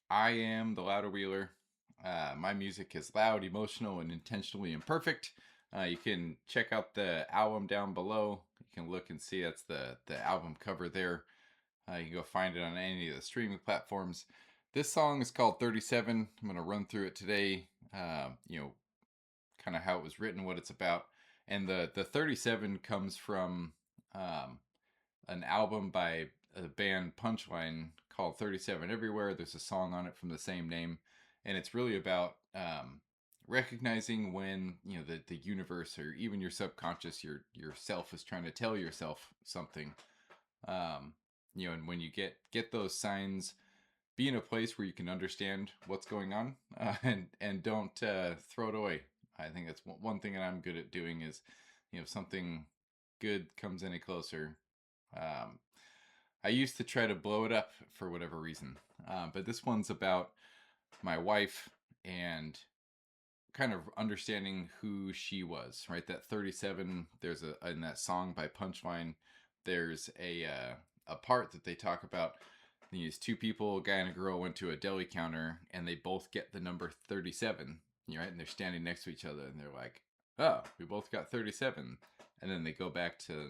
I am the Louder Wheeler. My music is loud, emotional, and intentionally imperfect. You can check out the album down below. You can look and see that's the album cover there. You can go find it on any of the streaming platforms. This song is called 37. I'm going to run through it today. Kind of how it was written, what it's about. And the 37 comes from um, an album by a band Punchline called 37 Everywhere. There's a song on it from the same name, and it's really about recognizing when the universe or even your subconscious, yourself is trying to tell yourself something. Um, and when you get those signs, be in a place where you can understand what's going on, and don't throw it away. I think that's one thing that I'm good at doing is, if something good comes any closer, um, I used to try to blow it up for whatever reason. But this one's about my wife and kind of understanding who she was, right? That 37, there's in that song by Punchline, there's a part that they talk about. These two people, a guy and a girl, went to a deli counter and they both get the number 37, right? And they're standing next to each other and they're like, oh, we both got 37. And then they go back to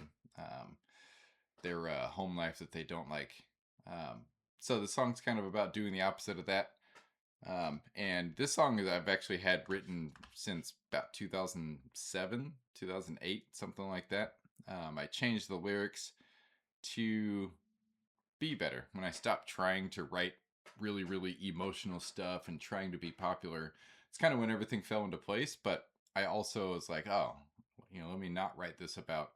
their home life that they don't like. So the song's kind of about doing the opposite of that. And this song is I've actually had written since about 2007, 2008, something like that. I changed the lyrics to be better when I stopped trying to write really, really emotional stuff and trying to be popular. It's kind of when everything fell into place, but I also was like, oh, let me not write this about,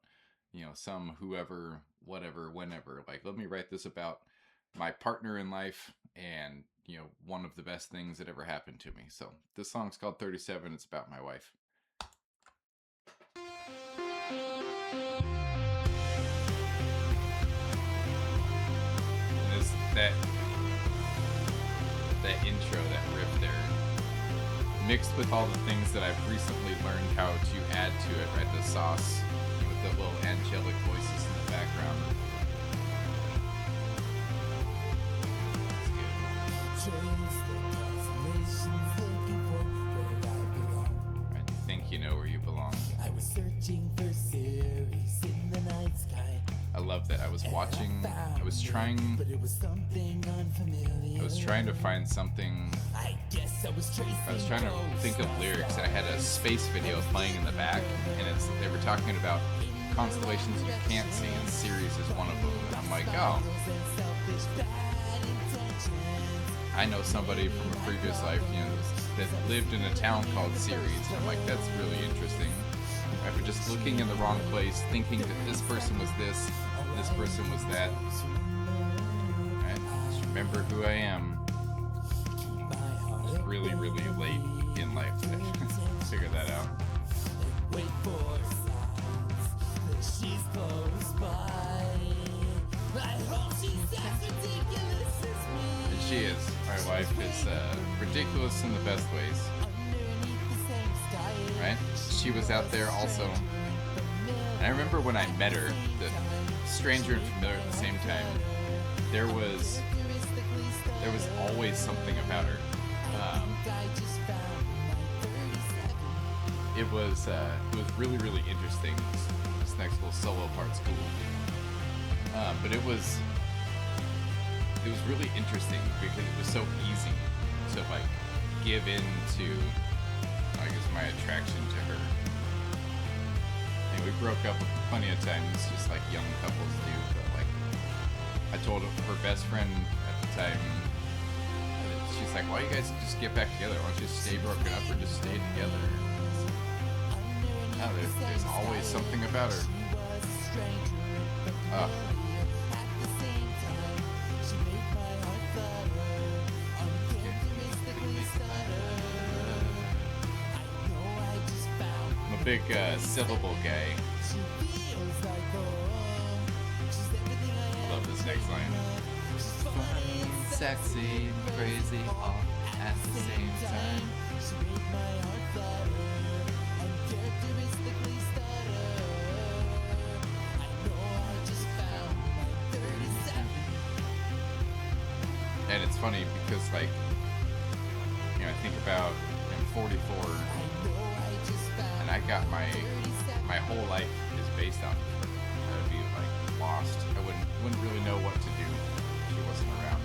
some whoever, whatever, whenever. Like, let me write this about my partner in life and, one of the best things that ever happened to me. So this song's called 37. It's about my wife. And this, that intro, that riff there, mixed with all the things that I've recently learned how to add to it, right? The sauce, with the little angelic voices in the background. Right, you think you know where you belong. I was searching for Sirius in the night sky. I love that. I was trying to find something. I was trying to think of lyrics. I had a space video playing in the back, and they were talking about constellations you can't see, and Sirius is one of them. And I'm like, oh, I know somebody from a previous life, that lived in a town called Ceres. And I'm like, that's really interesting. After just looking in the wrong place, thinking that this person was this person was that. Right? Just remember who I am. It's really, really late in life to figure that out. Wait for signs that she's close by. I hope she's as ridiculous as me. And she is. My wife is ridiculous in the best ways. Right? She was out there also. And I remember when I met her, the stranger and familiar at the same time, there was always something about her. It was really, really interesting. This next little solo part's cool. But it was really interesting because it was so easy to give in to, I guess, my attraction to her. And we broke up plenty of times, just like young couples do. But I told her best friend at the time, she's like, "Why you guys just get back together? Why don't you stay broken up or just stay together?" No, there's always something about her. I'm a big syllable guy. I love this next line. Fun, sexy, crazy, all at the same time. And it's funny because, like, you know, I think about I'm 44, and I got my whole life is based on her. I'd be like lost. I wouldn't really know what to do if she wasn't around.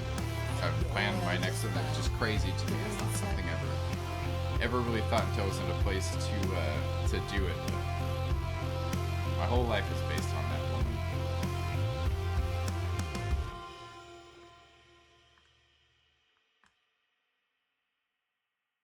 I would plan my next one. That's just crazy to me. It's not something I ever really thought until I was in a place to do it. But my whole life is based on